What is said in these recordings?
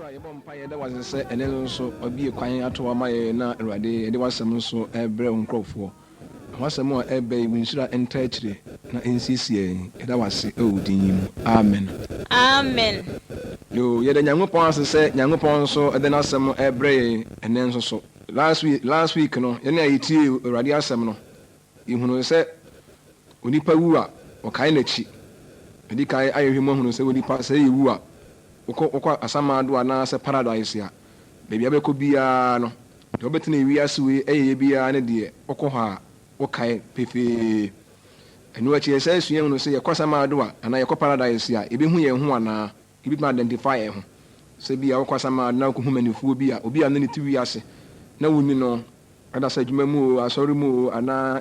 Owura yebo mpa ye da wase se ene nso obi kwan ato ama ye na Awurade ye de wasem nso ebre nkrofo. Wasem a ebe winshira enta akire na nsisi ye da wase ewudin. Amen. Amen. Yo ye da Nyankopon ase se Nyankopon nso de na asem ebre ene nso so. Last week no ye na yiti Awurade asem no. Ihunu se onipa wu a okai na chi. Edi kai ayehwemu hunu se onipa se yewu a Oko asamado ana se paradise ya bebi abeko bia no de obetena wiase we eye bia ne de oko ha okai pefe enu achi ese asuen no se ye kwasamado ana ye ko paradise ya ebi hu ye hu ana ebi ma identify ye hu se bia oko asamado na ko hu manifuo bia obi ana ne ti wiase na woni no ada sa djuma mu asori mu ana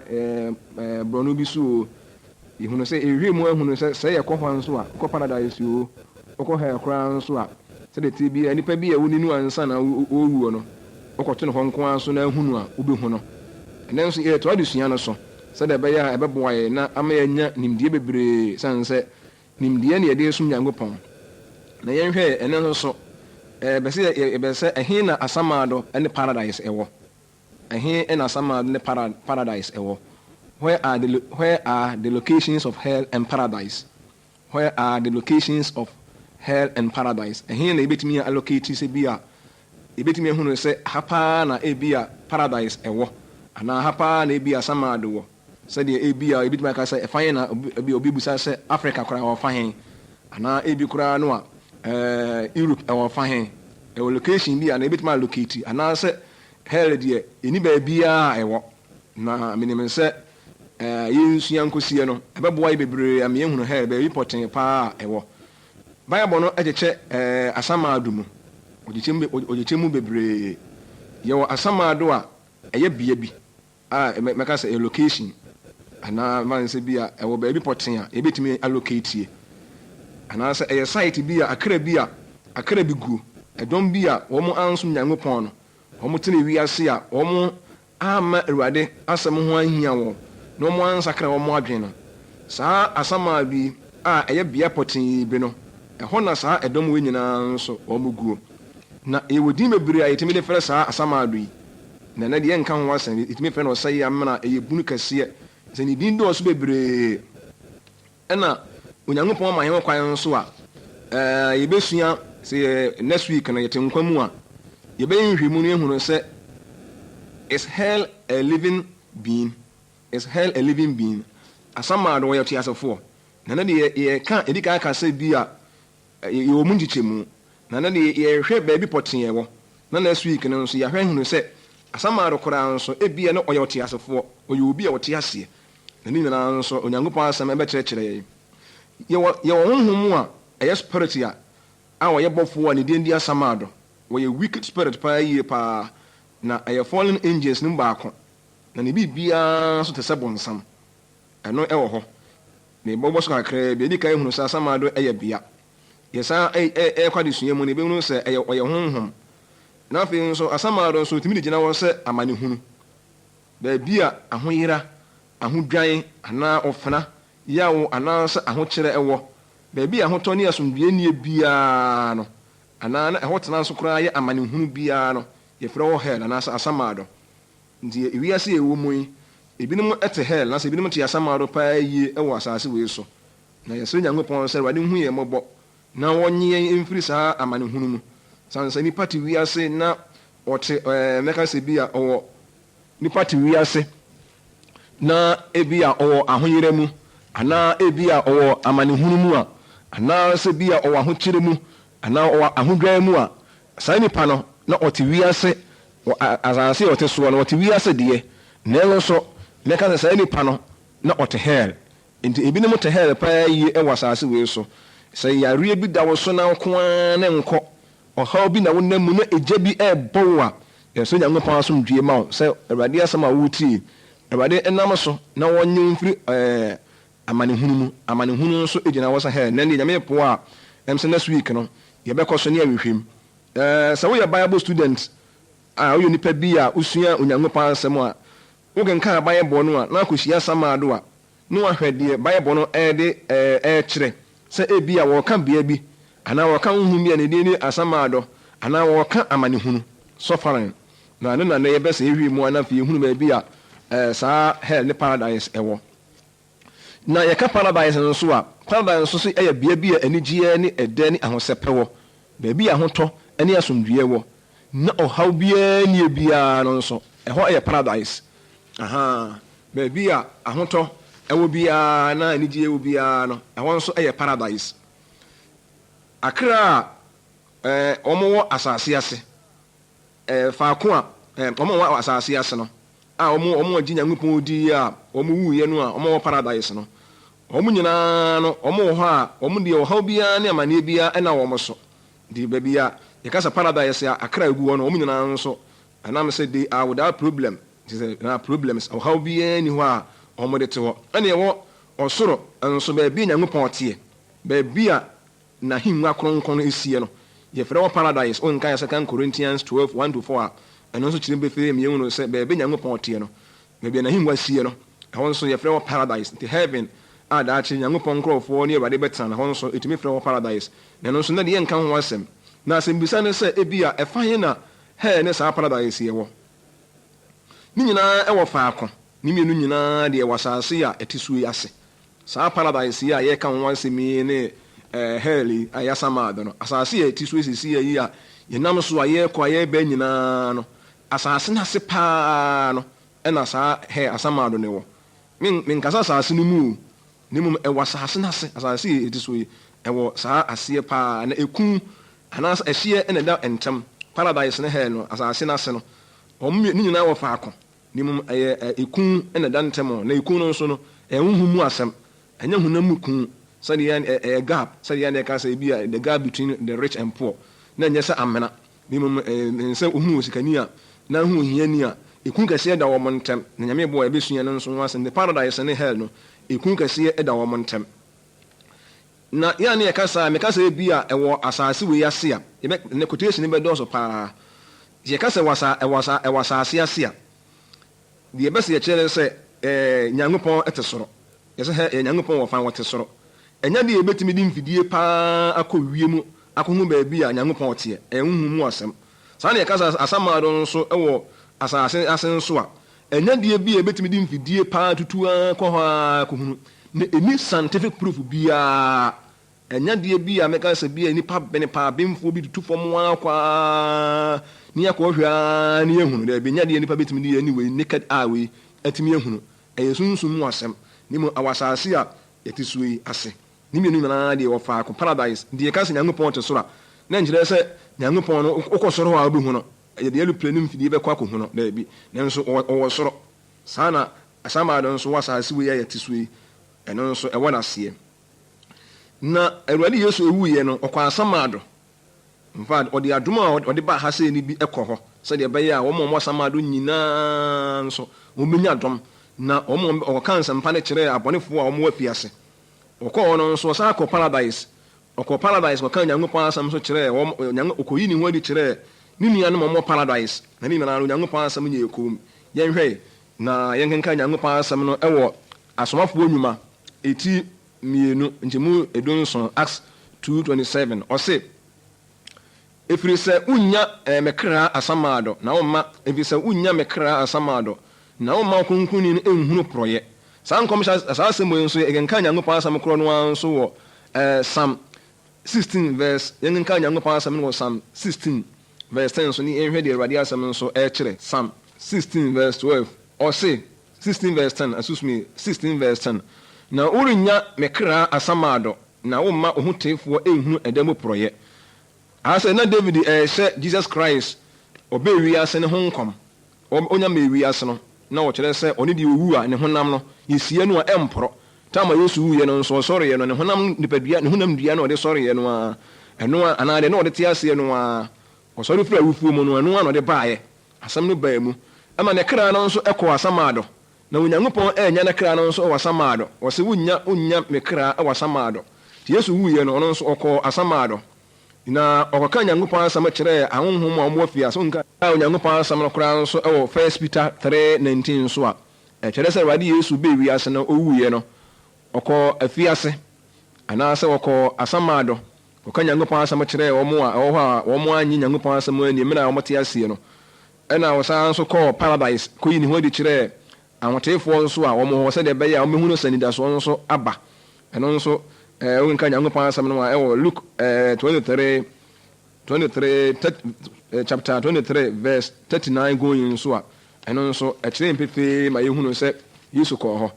brono bi so ihunu se ehwe mu ehunu se ye ko hwan so a ko paradise o oko ha kran so a se de ti bi anipa bi ewu ninu ansa na owu no okoto ne honko anso na hunu a obehu no enen so e to adusua no so se de be ya ebeboa ye na ama nya nimdie bebre sanse nimdie ne ye de sum Nyankopon na yenhwe enen so be se ehin na asamado ne paradise ewo ehin na asamado ne paradise ewo where are the locations of hell and paradise? Where are the locations of hell and paradise? And here na ebetimi allocate se bia ebetimi hunu se hapa na ebia paradise ewo ana hapa na ebia samado wo se de ebia ebetimi aka se efan na obi busa se Africa kora wo fahen ana ebi kora no a Europe wo fahen e location bia na ebetimi allocate ana se hell de eni ba bia ewo na minimum se yinsuya nkosie no ebeboa ibebre am yehunu hell be reporting pa ewo Bible no ejeche asamado mu ojichemu bebre yewo asamado a eye bia bi meka say location ana man se bia ewo be reporting a ebetimi allocate ana say eye site bia akra bi gu edom bia wo mo ansum Nyankopon no wo mo tene wiase a wo mo ama Awurade asem ho ahia wo no mo ansakra wo mo adwen no saa asamado bi a eye bia potin bi no ehọ na saa edom we nyina nso omuguo na ewodi mebiri a yetimi de fere saa asamado yi na de enka ho wasan yetimi fere no sai amna eyebunu kase se ni din do so bebere na Onyankopon ma yen kwan nso a yebesua se next week na yetenkwamu a yebenhwemu no ehunu se is hell a living being asamado wo yeti asefo na de ye ka edika aka se bi a yo munjichemu na de ye hwe baabi poten yewo na next week no so ya hwe hunu se asamado kora nso ebia na oyote asefo oyo obi a wote ase na ni na nso Onyankopon asem ebe kyerɛkyerɛ ye wo honhom a eye spirit a wo ye bofo a ne dendi asamado wo ye wicked spirit pa ye pa na eye fallen angels nim baako na ne bibia so te se bonsam eno ewo ho ne bobo so kakra bi edi kai hunu sa asamado eye bia yesa kwade suye mu ne be hunu se eye honhom na afi nso asamado nso timi gina wo se amane hunu ba bia ahoyira ahodwan ana ofena yawo ana se ahokyere ewo ba bia ahotɔ ne asomdue nie bia no ana na ehotena nso kura ye amane hunu bia no ye frɛ wo hell ana asamado nti ewiase ewo mu yi ebinom ete hell na se ebinom te asamado pa yi ewo asase we so na yesɛ Nyankopon sɛ wade hu ye mɔbɔ na wonye emfiri saa amane hunu mu sansa ni party wiase na ote meka se bia owo ni party wiase na ebia owo ahoyere mu ana ebia owo amane hunu mu a ana se bia owo ahokyere mu ana owo ahodwan mu a saa nipa no na ote wiase azanse ote so na ote wiase de na elo so meka se saa nipa no na ote hell nti ebinom te hell pa yi e wasase we so sai yare bi da wo so na kwa na nko ohaw bi na wonam mu na eje bi ebo a yeso Nyankopon asomdue ma wo sai Awurade asama wuti Awurade enam so na wonye mfiri amane hunu so ejina wo sa he na ne nyame po a emse next week no ye be koso ne awehwem sa wo ye Bible student a wo nipa bi a usua Onyankopon asem a wo genka Bible no a na akosia samado a no ahwede Bible no de kyerɛ se ebia wo kan bia bi ana wo kan hu bia ne ni asamado ana wɔka amanehunu suffering na ne na ne yɛbɛsɛ ewie mu ana fi ehunu baabi a saa hell ne paradise ɛwɔ na yɛka paradise nso a paradise nso ɛyɛ bea bi a anigyeɛ ne ɛdɛ ne ahosɛpɛ wɔ baabi a ahotɔ ne asomdwie wɔ na ɔhaw biara ne biara no nso ɛhɔ ɛyɛ paradise baabi a ahotɔ ɛwɔ biara na anigyeɛ wɔ biara no ɛhɔ nso ɛyɛ paradise akra a wɔn wɔ asase ase faako a wɔn wɔ asase ase no a wɔn agye Nyankopɔn di a wɔn wuiɛ no a wɔn wɔ paradise no wɔn nyinaa no wɔn wɔ hɔ a wɔn deɛ ɔhaw biara ne amanneɛ biara ɛna wɔn so de baabi a yɛkasa paradise a akra egu hɔ no wɔn nyinaa nso ɛnam sɛ they are without problem te sɛ na problems ɔhaw biara ni hɔ a wɔn de te hɔ ɛna ɛwɔ ɔsoro nso baabi Nyankopɔn teɛ baabi a n'ahengua kronkron esie no yɛfrɛ wɔ paradise ɔnka yɛ 2 Corinthians 12:1-4 a ɛno nso kyerɛ bɛfɛ mmienu no sɛ baabi Nyankopɔn teɛ no baabi n'ahengua sie no ɛhɔ nso yɛfrɛ wɔ paradise nti heaven a daakye Nyankopɔn nkurɔfoɔ ne Awurade bɛtena na ɛhɔ nso ɛtumi frɛ wɔ paradise na ɛno nso na deɛ nka ho asɛm na asɛm bisa ne sɛ ebi a ɛfa yɛ na hell ne saa paradise yɛwɔ ne nyinaa ɛwɔ faako ne mmienu nyinaa deɛ wɔ asase a ɛte so yi ase saa paradise yi a yɛka ho asɛm yi ne hell a yɛasamaado no asase a ɛte so esisi yi a yɛnam so a yɛrekɔ a yɛreba nyinaa no asase no ase paa no ɛna saa hell asamaado ne wɔ menkasa asase no mu ne mmom ɛwɔ asase no ase asase a ɛte so yi ɛwɔ saa aseɛ paa na ɛku anaasɛ ɛhyeɛ ɛna ɛda ntam paradise ne hell no asase no ase no wɔn ne nyinaa wɔ faako ne mmom ɛyɛ ɛku ɛna ɛda ntam na ɛku no nso no ɛnhuhu mu asɛm ɛnyɛ honam mu ku sɛdeɛ ɛyɛ gap sɛdeɛ ne ɛka sɛ bi a the gap between the rich and poor na nyɛ sɛ amena ne mmom sɛ ohun osikani a na hu hiani a ɛku kɛseɛ da wɔn ntam na nyame bɔ ɛbɛsua no nso asɛm the paradise ne hell no ɛku kɛseɛ da wɔn ntam na yɛa ne yɛka saa meka sɛ bi a ɛwɔ asase wei ase a ne quotation ne bɛdɔɔso paa yɛka sɛ ɛwɔ asase ase a deɛ ɛbɛsɛ yɛkyerɛ sɛ Nyankopɔn ɛte soro yɛsɛ Nyankopɔn wɔ fa wɔte soro ɛnya deɛ yɛbɛtumi de mfidie paa akɔ wie mu akɔhu baabi a Nyankopɔn teɛ ɛnhuhu mu asɛm saa ne yɛka sɛ asamaado nso ɛwɔ asase ase nso a ɛnya deɛ bi a yɛbɛtumi de mfidie paa tutua kɔ hɔ a kɔhunu na ɛni scientific proof biara ɛnya deɛ bi a mɛka sɛ bi a nipa bɛne paa bɛmfoɔ bi tutu fam akɔ ne yɛkɔ hwɛ ne yɛhunu dɛ ɛnya deɛ nipa bɛtumi de yɛ anyway naked eye wei atumi yɛhunu ɛyɛ sunsum mu asɛm ne mu awɔ asase a yɛte so yi ase ne mmienu nyinaa deɛ wɔfa akɔ paradise deɛ yɛka sɛ Nyankopɔn te soro a na nkyerɛ sɛ Nyankopɔn no wokɔ soro hɔ a wobɛhu no yɛde yɛluplɛ no mfidie bɛkɔ akɔhu no daabi nanso ɔwɔ soro saa na asamaado nso wɔ asase wei a yɛte so yi ɛno nso ɛwɔ n'aseɛ na Awurade Yesu ewuiɛ no ɔkɔ asamaado mfa ɔde adom a ɔde ba ha sɛ ni bi ɛkɔ hɔ sɛdeɛ ɛbɛyɛ a wɔn a wɔn asamaado nyinaa nso wɔbɛnya adom na wɔn ɔka nsɛmpa no kyerɛ abɔnefoɔ a wɔn wɔ afiase ɔkɔɔ no nso ɔsan akɔ paradise ɔka Nyankopɔn asɛm so kyerɛ ɔkɔyi ne ho adi kyerɛ ne nuanom a wɔwɔ paradise na ne nyinaa no Nyankopɔn asɛm nyɛ ɛkɔm yɛnhwɛ na yɛnkenka Nyankopɔn asɛm no ɛwɔ asomafoɔ nnwuma ɛti 2 nkyɛmu 17 Acts 2:27 ɔse ɛfiri sɛ wonya mekra asamaado na womma ɛfiri sɛ wonya mekra asamaado na womma kronkronni no ɛnhunu porɔyɛ saa nkɔmhyɛ saa asɛm yi nso yɛnkenka Nyankopɔn asɛm korɔ no ara nso wɔ Psalm 16 verse yɛnkenka Nyankopɔn asɛm no wɔ Psalm 16 verse 10 so ne yɛnhwɛ deɛ Awurade asɛm nso ɛkyerɛ Psalm 16 verse 12 ɔse 16 verse 10 asusumi 16 verse 10 na worennya mekra asamaado na womma wo ho teefoɔ ɛnhunu ɛda mu porɔyɛ asɛ na David ɛhyɛ Jesus Christ ɔbɛ wiase ne ho nkɔm ɔnya ma wiase no na wɔkyerɛ sɛ ɔne deɛ owu a ne honam no yɛsie no a ɛmporɔ tama Yesu wuyɛ no nso ɔsɔreɛ no ne honam nipadua ne honam dua na ɔde sɔreɛ no a ɛno a anaade na ɔde te aseɛ no a ɔsɔre firi awufuo mu no ɛno a na ɔde baeɛ asɛm no baa mu ɛma ne kra no nso ɛkɔ asamaado na Onyankopɔn ɛnya ne kra no nso ɛwɔ asamaado ɔsɛ wonya me kra ɛwɔ asamaado nti Yesu wuyɛ no ɔno nso ɔkɔ asamaado na ɔkɔka Nyankopɔn asɛm kyerɛ ahonhom a ɔmo afia so nka Onyankopɔn asɛm no koraa nso ɛwɔ 1 Peter 3:19 so a ɛkyerɛ sɛ Awurade Yesu bɛ wiase no ɔwuyɛ no ɔkɔ afiase anaasɛ ɔkɔ asamaado wɔka nyankopɔn asɛm kyerɛ wɔn a ɛwɔ hɔ a wɔn anyi nyankopɔn asɛm ani mmerɛ a wɔte aseɛ no ɛna wɔsan nso kɔɔ paradise kɔyi ne ho adi kyerɛ ahoteefoɔ nso a wɔn hɔ sɛdeɛ ɛbɛyɛ a wɔbɛhu no sanidasoɔ nso aba ɛno nso wɔnka nyankopɔn asɛm no a ɛwɔ Luke 23 chapter 23 verse 39 going nso a ɛno nso ɛkyerɛ mpefee ma yɛhunu sɛ Yesu kɔɔ hɔ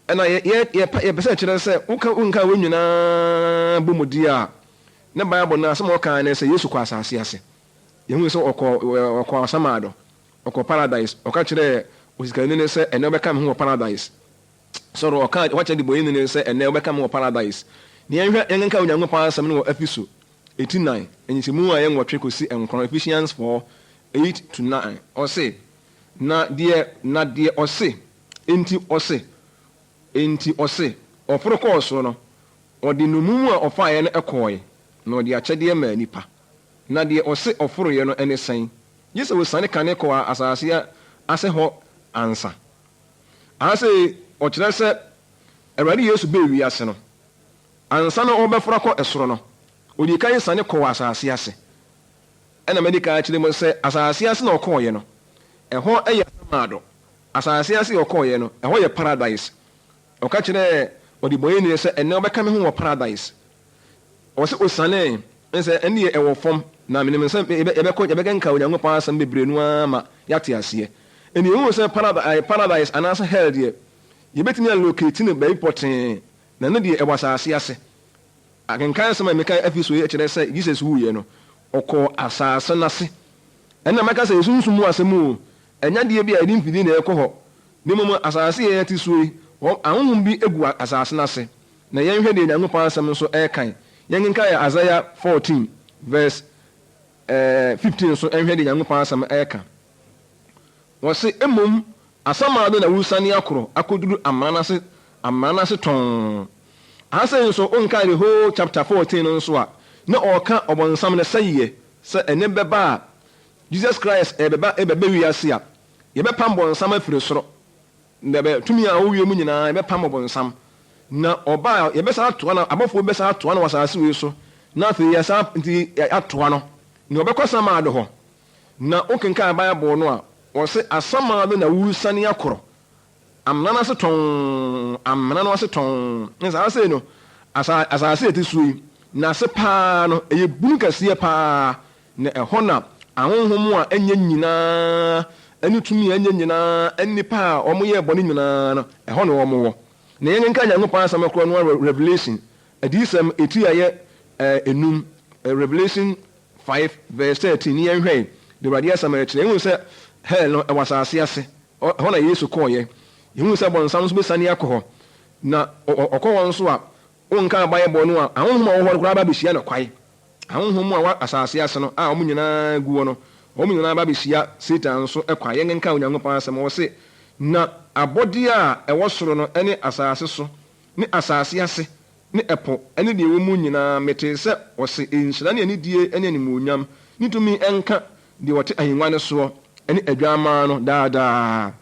ɛna yɛpɛ sɛ kyerɛ sɛ wonka wɔn nyinaa bɔ mu di a ne Bible no asɛm ɔka ne sɛ Yesu kɔ asase ase yɛhunu sɛ ɔkɔ asamaado ɔkɔ paradise ɔka kyerɛ osikani ne sɛ ɛnɛ ɔbɛka me ho wɔ paradise sɔrɔ ɔka wakyɛ de bɔyɛ ne sɛ ɛnɛ ɔbɛka me wɔ paradise ne yɛnka Onyankopɔn asɛm no wɔ Efiso 89 ɛnyisimu a yɛnwɔtwe kɔsi nkron Ephesians 4:8-9 ɔse na deɛ ɔse enti ɔse ɔforo kɔɔ soro no ɔde nomumu a ɔfaeɛ no ɛkɔɔe na ɔde akyɛdeɛ maa nipa na deɛ ɔse ɔforoyɛ no ɛne sɛn gye sɛ wɔsane kane kɔɔ asase ase hɔ ansa ase ɔkyerɛ sɛ Awurade Yesu bɛɛ wiase no ansa na ɔbɛforo kɔ ɛsoro no ɔde kan sane kɔɔ asase ase ɛna medika kyerɛ mu sɛ asase ase na ɔkɔɔyɛ no ɛhɔ ɛyɛ asamaado asase ase ɔkɔɔyɛ no ɛhɔ yɛ paradise ɔka kyerɛ ɔde bɔyɛ ne sɛ ɛnɛ ɔbɛka me ho wɔ paradise ɔsɛ osane nsɛ ɛne yɛ ɛwɔ fam na menim sɛ yɛbɛkenka Onyankopɔn asɛm bebree no ara ma yɛate aseɛ ɛne yɛhu sɛ paradise anaasɛ hell deɛ yɛbɛtumi alokati no baabi pɔtee na ne deɛ ɛwɔ asase ase akenkan sɛm a meka afi so kyerɛ sɛ Jesus wuyɛ no ɔkɔ asase n'ase ɛna mɛka sɛ yɛsunsum mu asɛm o ɛnya deɛ bi a yɛde mfidi na ɛkɔ hɔ ne mmom asase yɛ yɛte so yi ahohom bi egu asase n'ase na yɛnhwɛ deɛ Nyankopɔn asɛm nso ɛɛkan yɛnkenka yɛ Isaiah 14 verse 15 nso ɛnhwɛ deɛ Nyankopɔn asɛm ɛɛka wɔse mmom asamaado na wusane akoro akoduru amana n'ase tɔn asɛn nso onka the whole chapter 14 no nso a na ɔka ɔbɔnsam no sɛyɛ sɛ ɛne bɛba a Jesus Christ ɛbɛbɛ wiase a yɛbɛpam bɔnsam afiri soro ndɛbɛ tumi a wowie mu nyinaa yɛbɛpam ɔbɔnsam na ɔba a yɛbɛsa atoa no abɔfoɔ bɛsa atoa no wɔ asase wei so na afei yɛsa nti atoa no na ɔbɛkɔ samaado hɔ na okenka Bible no a wɔse asamaado na wusane akoro amena no ase tɔn nsa ase no asase ɛte so yi na ase paa no ɛyɛ bunu kɛseɛ paa na ɛhɔ na ahohom a ɛnyɛ nyinaa ɛne tumi a ɛnyɛ nyinaa ɛnipa a ɔmoyɛ bɔne nyinaa no ɛhɔ na wɔn wɔ na yɛnkenka Nyankopɔn asɛm korɔ no Revelation adiyisɛm ɛti ayɛ enum Revelation 5 verse 13 ne yɛnhwɛ de Awurade asɛm ɛkyerɛ yɛhu sɛ hell no ɛwɔ asase ase ɛhɔ na Yesu kɔɔyɛ yɛhu sɛ bɔnsam nso bɛsane akɔ hɔ na ɔkɔ hɔ nso a wonka Bible no a ahohom a wɔwɔ hɔ koraa ba bɛhyia no kwae ahohom a wɔ asase ase no a wɔn nyinaa gu hɔ no wɔn nyinaa ba bɛhyia Satan nso ɛkwa yɛnkenka Onyankopɔn asɛm wɔ se na abɔdeɛ a ɛwɔ soro no ne asase so ne asase ase ne ɛpo ne deɛ ɛwɔ mu nyinaa metee sɛ ɔse nhyira ne anidie ne animuonyam ne tumi ɛnka deɛ wɔte ahengua no soɔ ne adwamaa no daadaa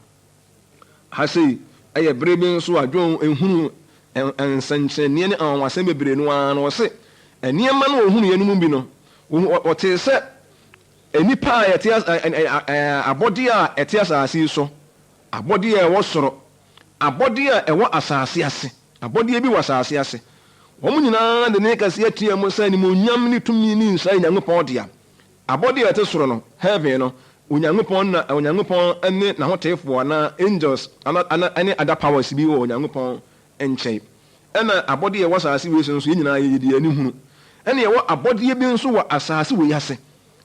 ha sei ɛyɛ bere bi nso a dwon ehunu nsɛnkyerɛnneɛ ne anwasɛm bebree no ara no ɔse nneɛma no ohunu yɛ no mu bi no ɔte sɛ nipa a yɛte abɔdeɛ a ɛte asase yi so abɔdeɛ a ɛwɔ soro abɔdeɛ a ɛwɔ asase ase abɔdeɛ bi wɔ asase ase wɔn nyinaa de ne kɛseɛ tia mu sɛ animuonyam ne tumi ne nhyira Nyankopɔn dea abɔdeɛ a ɛte soro no heaven no Onyankopɔn ne n'ahoteefoɔ na angels ne other powers bi wɔ Onyankopɔn nkyɛn ɛna abɔdeɛ ɛwɔ asase wei so nso yɛn nyinaa yɛdi ani hunu ɛna ɛwɔ abɔdeɛ bi nso wɔ asase wei ase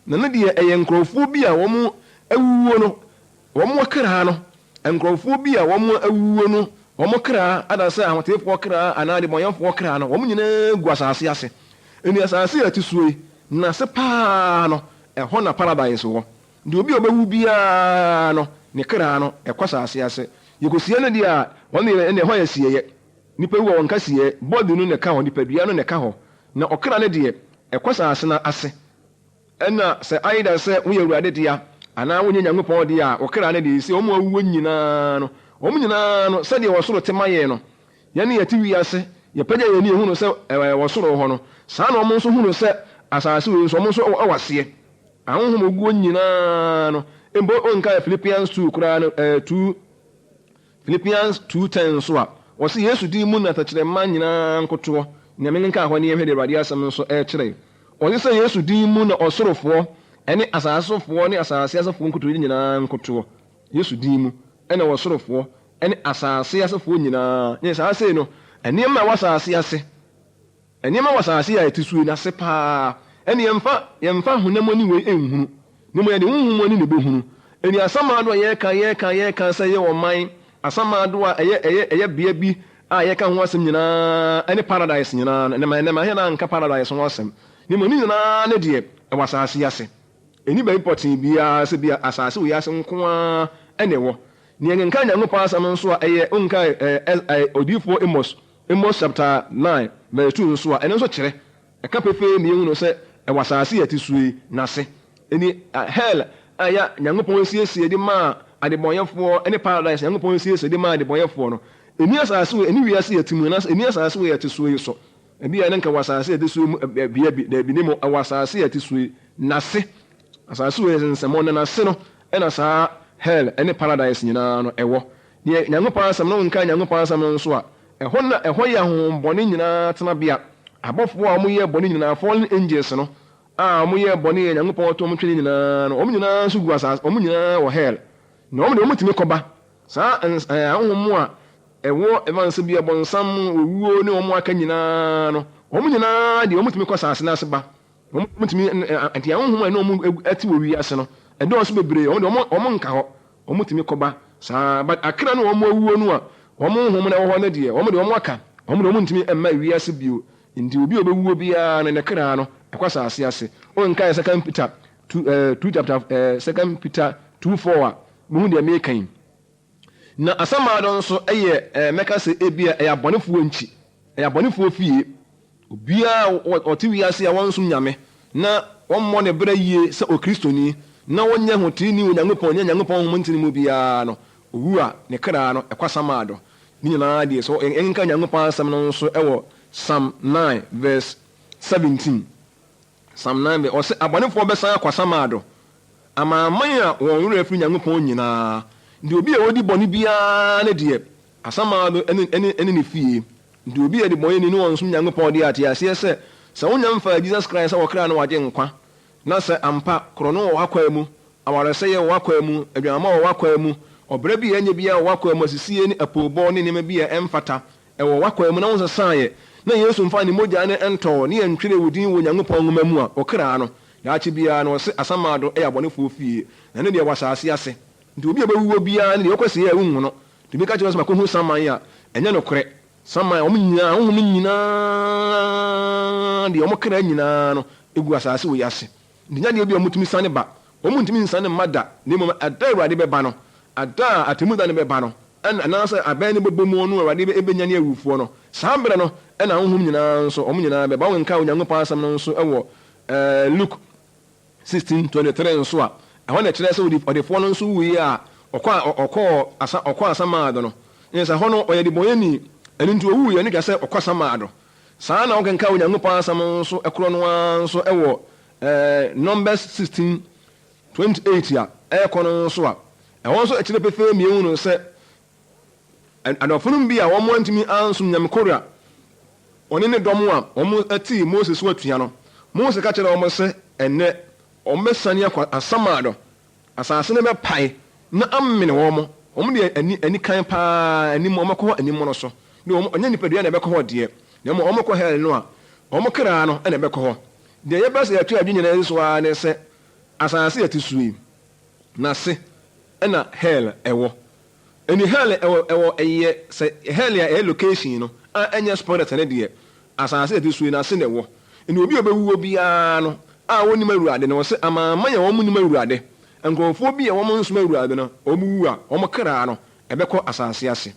na ne deɛ ɛyɛ nkurɔfoɔ bi a wɔn awuo no wɔn kra no nkurɔfoɔ bi a wɔn awuo no wɔn kra ada sɛ ahoteefoɔ kra anaa demɔyɛfoɔ kra no wɔn nyinaa gu asase ase ɛni asase yɛ ti so yi na se paa no ɛhɔ na paradise wɔ deɛ obi a ɔbɛwu biara no ne kra no ɛkɔ asase ase yɛkɔsie no deɛ a wɔn ne ɛhɔ yɛ sieyɛ nipa wu a wɔn ka sieyɛ bɔdi no ne ka hɔ nipadua no ne ka hɔ na ɔkra no deɛ ɛkɔ asase na ase ɛna sɛ ayida sɛ woyɛ Awurade dea anaa wonyɛ Nyankopɔn dea a ɔkra no deɛ sɛ wɔn awuo nyinaa no sɛdeɛ wɔsoro te ma yɛn no yɛne yɛte wiase yɛpagya yɛn ani ehunu sɛ wɔ soro hɔ no saa na ɔmo nso hunu sɛ asase wɔ nso ɔmo nso ɛwɔ aseɛ ahonhom oguo nyinaa no mbo onka Philippians 2 koraa no 2 Philippians 2:10 so a wɔsi Yesu din mu na tɛkyerɛmma nyinaa nkotoɔ nyame nka hɔ ne yɛhwɛ de Awurade asɛm nso ɛkyerɛ wɔsi sɛ Yesu din mu na ɔsorofoɔ ɛne asasefoɔ ne asase asefoɔ nkotoɔ nyinaa nkotoɔ Yesu din mu ɛna wɔsorofoɔ ɛne asase asefoɔ nyinaa ne saa sei no nneɛma wɔ asase ase nneɛma wɔ asase a ɛte suo n'ase paa ɛne yɛmfa honam ani wei nhunu ne mo yɛde honhom ani ne bɛhunu ɛni asamaado a yɛka sɛ yɛ wɔ man asamaado a ɛyɛ bea bi a yɛka ho asɛm nyinaa ɛne paradise nyinaa ɛnɛma hɛ na nka paradise ho asɛm ne mo ne nyinaa ne deɛ ɛwɔ asase ase ɛni baabi pɔtee biara sɛ bia asase wɔ ase nko a ɛne ɛwɔ ne yɛn nka Nyankopɔn asɛm nso a ɛyɛ nka odiyifoɔ Amos chapter 9 verse 2 nso a ɛno nso kyerɛ ɛka pefee ne yɛhu no sɛ ɛwɔ asase yɛte sue n'ase ɛni hell aya Nyankopɔn siesie de ma adebɔnyɛfoɔ ɛne paradise Nyankopɔn siesie de ma adebɔnyɛfoɔ no ɛni asase wɔ ɛni wiase yɛte mu ɛni asase wɔ yɛte sue so ebi yɛ ne nka wɔ asase yɛte sue mu bia bi da bi ne mu ɛwɔ asase yɛte sue n'ase asase wɔ nsɛmɔ ne n'ase no ɛna saa hell ɛne paradise nyinaa no ɛwɔ ne Nyankopɔn asɛm no nka Nyankopɔn asɛm no nso a ɛhɔ yɛ ahombɔne nyinaa tenabea abɔfoɔ a wɔyɛ bɔne nyinaa fallen angels no a wɔyɛ bɔne yɛ Nyankopɔn to wɔn twene nyinaa no wɔn nyinaa nso gu asase wɔn nyinaa wɔ hell na wɔn de wɔn tumi kɔba saa ahohom a ɛwɔ evanse bi ɛbɔnsam owuo ne wɔn aka nyinaa no wɔn nyinaa de wɔn tumi kɔ asase n'ase ba wɔn tumi nti ahohom a ɛna wɔn ɛte wɔ wiase no ɛdɔɔso bebree wɔn nka hɔ wɔn tumi kɔba saa but akra no wɔn awuo no a wɔn honhom na ɛwɔ hɔ no deɛ wɔn de wɔn aka wɔn de wɔn ntumi ɛmma wiase bio nti obi a obɛwuo biara no ne kra no ɛkɔ asase ase ɔnka 2 Peter 2 chapter 2 Peter 2:4 a muhu deɛ meka yi na asamaado nso ɛyɛ mɛka sɛ ebia ɛyɛ abɔnefoɔ nkyi ɛyɛ abɔnefoɔ fie obiara ɔte wiase a wɔn nso nyame na wɔn mmɔ ne brɛ yie sɛ okristoni na wɔnyɛ ho tini wɔ Nyankopɔn ho ntini mu biara no owu a ne kra no ɛkɔ asamaado ne nyinaa deɛ so ɛnka Nyankopɔn asɛm no nso ɛwɔ Psalm 9 verse 17 Psalm 9 ɔsɛ abɔnefoɔ bɛsan akɔ asamaado amaaman a wɔn werɛ afiri Nyankopɔn nyinaa nti obi a ɔdi bɔne biara ne deɛ asamaado ɛne ne fie nti obi a de bɔne ni ne wɔn nso Nyankopɔn de ate aseɛ sɛ wonya mfa Jesus Christ sɛ wɔkra no wagye nkwa na sɛ ampa korɔno wɔ wakɔa mu awaresɛyɛ wɔ wakɔa mu adwamama wɔ wakɔa mu ɔbrɛ bi ɛnyɛ bia wɔ wakɔa mu asisie ne apobɔ ne nneɛma bi a ɛmfata ɛwɔ wakɔa mu na wo nsesaeɛ na Yesu mfa ne mogya ne ɛntɔ ne yɛntwerɛ wo din wɔ Nyankopɔn nwoma mu a ɔkra no yaakye biara no ɔse asamaado ɛyɛ abɔnefoɔ fie na ne deɛ wɔ asase ase nti obi a bɛwuo biara ne deɛ ɔkɔsi yɛ ɛwuhu no nti bi ka kyerɛ sɛ makɔhu saman a ɛnyɛ nokorɛ saman ɔmo nyinaa honhom nyinaa deɛ ɔmo kra nyinaa no ɛgu asase wɔ yi ase nti nya deɛ obi a ɔmotumi sane ba ɔmo ntumi nsane mma da na mmom ada Awurade bɛba no ada a atemmuda no bɛba no anaasɛ abɛn no bɛbɔ mu no Awurade ɛbɛnya ne awufoɔ no saa berɛ no ɛna honhom nyinaa nso ɔmo nyinaa bɛba wo nka Onyankopɔn asɛm no nso ɛwɔ Luke 16:23 nso a ɛhɔ na kyerɛ sɛ ɔdefoɔ no nso wuyi a ɔkɔ asamaado no ne sɛ hɔ no ɔyɛ de bɔyɛni ɛno nti owu yɛ ne ka sɛ ɔkɔ asamaado saa na ɔkenka Onyankopɔn asɛm nso ɛkorɔ no ara nso ɛwɔ Numbers 16:28 a ɛkɔ no nso a ɛwɔ nso ɛkyerɛ pefee mmienu no sɛ adɔfonom bi a wɔn antumi ansom Nyamekoro a ɔne ne dɔm a wɔn ati Moses so atua no Moses ka kyerɛ wɔn sɛ ɛnɛ wɔn bɛsane akɔ asamaado asase no bɛpae na amene wɔn de ani kan paa anim wɔn kɔ hɔ anim no so ne wɔn ɔnyɛ nipadua na ɛbɛkɔ hɔ deɛ na wɔn kɔ hɛl no a wɔn kra no ɛna ɛbɛkɔ hɔ deɛ yɛbɛsɛ yɛto adwene nyinaa so a ne sɛ asase yɛte sui na se ɛna hell ɛwɔ ɛni hell ɛwɔ ɛyɛ sɛ hell yɛ ɛyɛ location no a ɛnyɛ spoiler ne deɛ asase yɛte sui na se na ɛwɔ ɛni obi a ɔbɛwuo biara no a wɔnim Awurade no wɔsɛ amaama yɛ wɔn nim Awurade nkurɔfoɔ bi a wɔn nsom Awurade no wɔn wu a wɔn kra no ɛbɛkɔ asase ase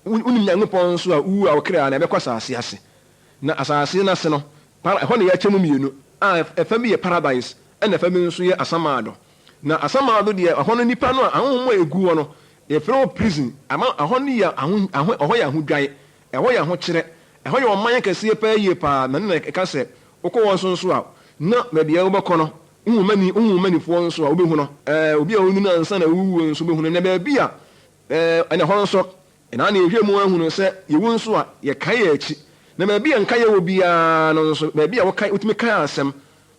wonim Nyankopɔn nso a wu a wɔkra no ɛbɛkɔ asase ase na asase no ase no ɛhɔ na yɛakyɛ mu mmienu a ɛfa bi yɛ paradise ɛna ɛfa bi nso yɛ asamaado na asamaado deɛ ɛhɔ no nipa no a ahohom a ɛgu hɔ no yɛfrɛ wɔ prison ama ɛhɔ no yɛ ɛhɔ yɛ ahodwae ɛhɔ yɛ ahokyerɛ ɛhɔ yɛ ɔman kɛseɛ paa yie paa na ne ɛka sɛ wokɔ wɔn nso a na baabi a wobɛkɔ no nhumanifoɔ nso a wobɛhu no obi a ɔnu no ansa na wuwuo nso wobɛhu no na baabi a ɛne hɔ nso ɛna ne yɛhwɛ mu ahunu sɛ yɛwu nso a yɛkae yɛ akyi na baabi a nkaeɛ wɔ biara no nso baabi a wotumi kae asɛm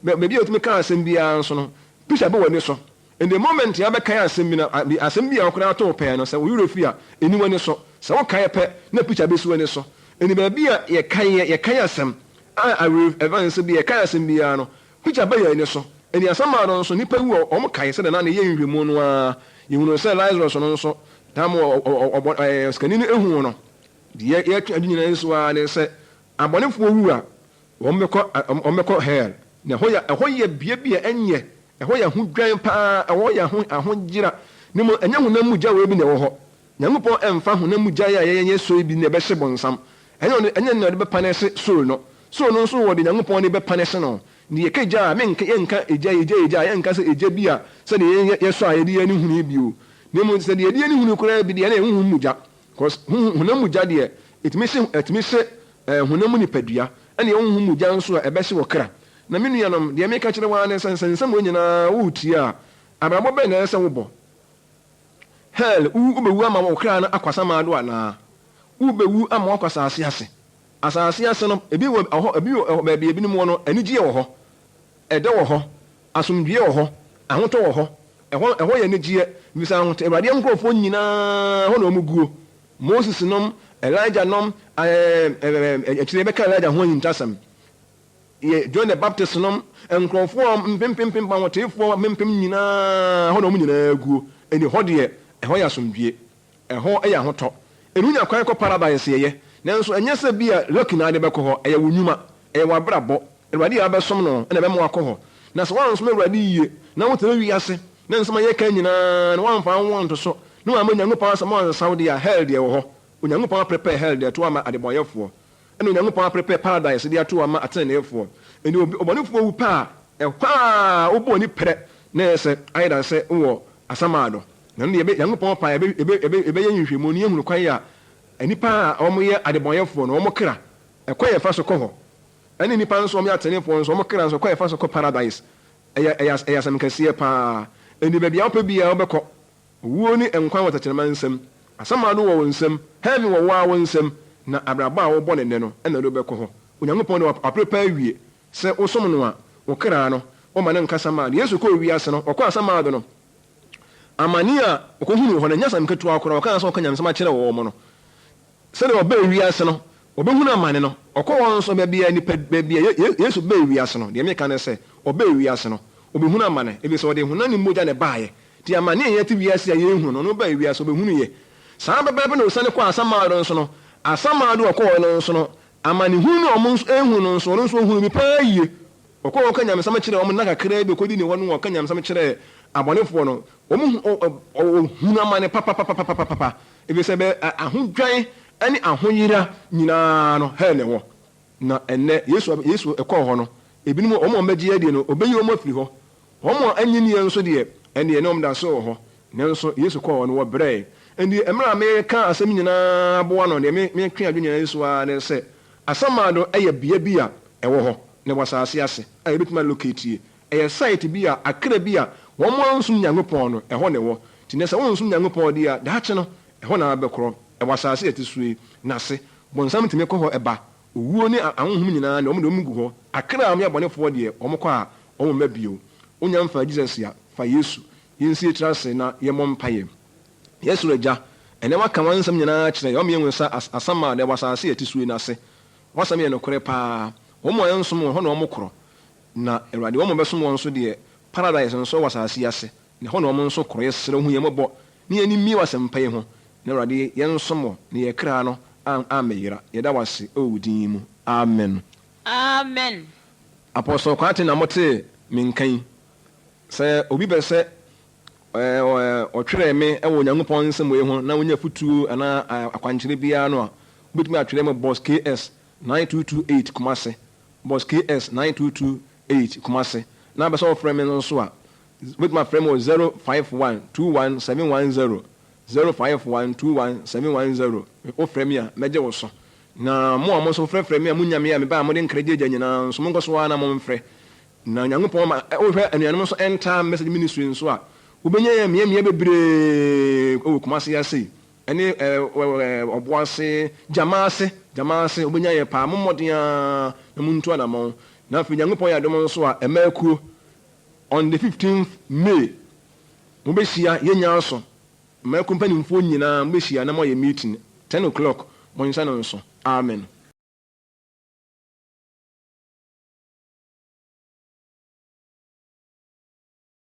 baabi a wotumi kae asɛm biara nso no picture bɛ wɔ ne so in the moment ya bɛkae asɛm bi na asɛm bi a wɔkora atɔ pɛɛ no sɛ wo fi a ɛni wɔ ne so sɛ wokae pɛ na picture bɛsi wɔ ne so ɛni baabi a yɛkae asɛm a evans bi yɛkae asɛm biara no picture bɛyɛ ne so ɛni asɛm a no nso nipa wu a ɔmo kae sɛ na ne yɛ nhwɛmu no a yɛhunu sɛ Lazarus no nso tam skani no ehu no deɛ yɛtwa adu nyinaa nso a ne sɛ abɔnefoɔ wu a wɔn bɛkɔ hell na ɛhɔ yɛ bie a ɛnyɛ ɛhɔ yɛ ho dwan paa ɛhɔ yɛ ahogyera ne mu ɛnyɛ honam mu gya wɔ bi na ɛwɔ hɔ Nyankopɔn ɛmfa honam mu gya a yɛyɛ so bi na ɛbɛhyɛ bɔnsam ɛnyɛ na ɔde bɛpa ne se soul no nso wɔde Nyankopɔn de bɛpa ne se no ne yɛka gya a yɛnka egya yɛnka sɛ egya bi a sɛdeɛ yɛsɔ a yɛde yɛne hunu bi o ne mu sɛdeɛ yɛde yɛne hunu koraa bi deɛ na ɛho mu gya because honam mu gya deɛ ɛtumi hyɛ honam mu nipadua ɛne ɛho mu gya nso a ɛbɛhyɛ wɔ kra na me nuanom deɛ meka kyerɛ waa ne nsɛnsɛm wɔ nyinaa wotie a abrabɔ bɛn na ɛsɛ wobɔ hell wobɛwu ama wo kra no akwasa maa do anaa wobɛwu ama wakɔ asase ase no ebi wɔ baabi ebinom wɔ no anigyeɛ wɔ hɔ ɛdɛ wɔ hɔ asomdwie wɔ hɔ ahotɔ wɔ hɔ ɛhɔ yɛ anigyeɛ bisa ahotɔ Awurade nkurɔfoɔ nyinaa hɔ na ɔmo guo Moses nom Elijah nom akyire bɛka Elijah ho anyintasɛm John the Baptist nom nkurɔfoɔ mpempem ahoteefoɔ mpempem nyinaa hɔ na ɔmo nyinaa guo ɛni hɔ deɛ ɛhɔ yɛ asomdwie ɛhɔ yɛ ahotɔ ɛnu nya kwan kɔ paradise yɛyɛ nanso ɛnyɛ sɛ bi a lucky na ade bɛkɔ hɔ ɛyɛ wo nnwuma ɛyɛ w'abrabɔ Awurade a abɛsom no ɛna ɛbɛma wakɔ hɔ na sɛ woansom Awurade yie na wotena wiase na nsɛm a yɛka nyinaa na woamfa wo nto so na woama Onyankopɔn asɛm ansaw deɛ a hell deɛ wɔ hɔ Onyankopɔn aprepare hell deɛ to ama adebɔyɛfoɔ ɛna Onyankopɔn aprepare paradise deɛ to ama atenenefoɔ ɛni ɔbɔnefoɔ wu pa a ɛkwa a wobɔ ni prɛ na yɛ sɛ ayɛda sɛ wowɔ asamaado na no deɛ Onyankopɔn pa ɛbɛyɛ nhwehwɛmu ne yɛhunu kwan a nipa a wɔyɛ adebɔyɛfoɔ no wɔn kra ɛkɔ yɛ fa so kɔ hɔ ɛne nipa nso wɔn yɛ atenefoɔ nso wɔn kra nso kɔ yɛ fa so kɔ paradise ɛyɛ asɛm kɛseɛ paa ɛni baabi a wɔpɛ bi a wɔbɛkɔ wuo ne nkwa wɔ tɛkyerɛma nsɛm asamaado wɔ wɔn nsɛm heaven wɔ wɔn nsɛm na abrabɔ a wɔbɔ ne nne no ɛna ɛde bɛkɔ hɔ Onyankopɔn de aprepa awie sɛ wosom no a wo kra no wɔma ne nkasa maa Yesu kɔ wiase no ɔkɔ asamaado no amani a ɔkɔhunu hɔ no nyɛ asɛm ketewa koraa ɔka sɛ ɔka nyamsɛm akyerɛ wɔ mo no sɛdeɛ ɔbaa wiase no ɔbɛhunu amane no ɔkɔ wɔn nso baabi a nipa baabi a Yesu baa wiase no deɛ meka ne sɛ ɔbaa wiase no ɔbɛhunu amane ebi sɛ ɔde honam ne mogya ne baayɛ te amane a yɛte wiase a yɛhunu no ɔbaa wiase ɔbɛhunu yɛ saa bɛbɛbɛ na ɔsane kɔ asamaado nso no asamaado ɔkɔ hɔ no nso no amanehunu no ɔmo nso ehunu no nso ɔno nso ohunu bi paa yie ɔkɔ ɔka nyamsɛm kyerɛ ɔmo na kakra bi kɔdi ne hɔ no ɔka nyamsɛm kyerɛ abɔnefoɔ no ɔmo ohunu amane papapapapapa ebi sɛ bɛ ahodwan ɛne ahoyera nyinaa no hell ne hɔ na ɛnɛ Yesu ɛkɔɔ hɔ no ebinom ɔmo ɔmbɛgye adie no ɔbɛyi ɔmo afiri hɔ ɔmo anyiniɛ nso deɛ ɛneɛ ne ɔmo da so wɔ hɔ nanso Yesu kɔɔ hɔ no wɔbrɛɛ ɛnti mmerɛ a meka asɛm nyinaa boa no deɛ metwe adwo nyinaa so a ne sɛ asamaado ɛyɛ bea bi a ɛwɔ hɔ na wɔ asase ase a yɛbɛtumi alocatie ɛyɛ site bi a akra bi a wɔn mo nsom Nyankopɔn no ɛhɔ ne wɔ nti ne sɛ wɔn nsom Nyankopɔn di a daakye no ɛhɔ na abɛkorɔ ɛwɔ asase yɛte sue n'ase bɔnsam tumi kɔ hɔ ɛba owuo ne ahohom nyinaa na wɔn de wɔn gu hɔ akra a wɔn yɛ bɔnefoɔ deɛ wɔn kɔ a wɔn mma bio wonya mfa Jesus a fa Yesu yɛnsi ekyir ase na yɛmmɔ mpaeɛ Yesu agya ɛnɛ waka wɔn nsɛm nyinaa kyerɛ wɔn yɛn nsa asam a ɛwɔ asase yɛte sue n'ase wɔsɛm yɛ nokorɛ paa wɔn a yɛnsom hɔ na wɔn korɔ na Awurade wɔn bɛsom wɔn nso deɛ paradise nso wɔ asase ase na hɔ na wɔn nso korɔ yɛsrɛ ho yɛn mɔbɔ ne yɛn ni mie wɔ asɛmpa yi ho na Awurade yɛn nsom wɔ ne yɛ kra no amɛyera yɛda wase ɛwɔ din mu amen amen Apostle Kwate na mote menkan sɛ obi bɛ sɛ ɔtwerɛ me ɛwɔ Nyankopɔn nsɛm wɔ ho na wonya futuo ana akwankyerɛ biara no a wobɛtumi atwerɛ me boss KS 9228 Kumase boss KS 9228 Kumase na bɛ sɛ ɔfrɛ me nso a wobɛtumi afrɛ me wɔ 05121710 05121710 wofrɛ me a mɛgye wo so na mo a mo so frɛfrɛ me a munya me a me ba mo de nkragye nyina so mo nko so ana mo mfrɛ na Nyankopɔn ma o hwɛ anuanom so enter message ministry nso a wobenya yɛ miamia bebree o Kumasi ase ɛne Oboase Jamase wobenya yɛ pa mo mmɔden a na muntu anamɔ na afei Nyankopɔn yɛ adom nso a ɛmakuo on the 15th May mobɛhyia yɛnya so mmaako mpanimfoɔ nyinaa mobɛhyia na moyɛ meeting 10 o'clock mo nsa no nso amen.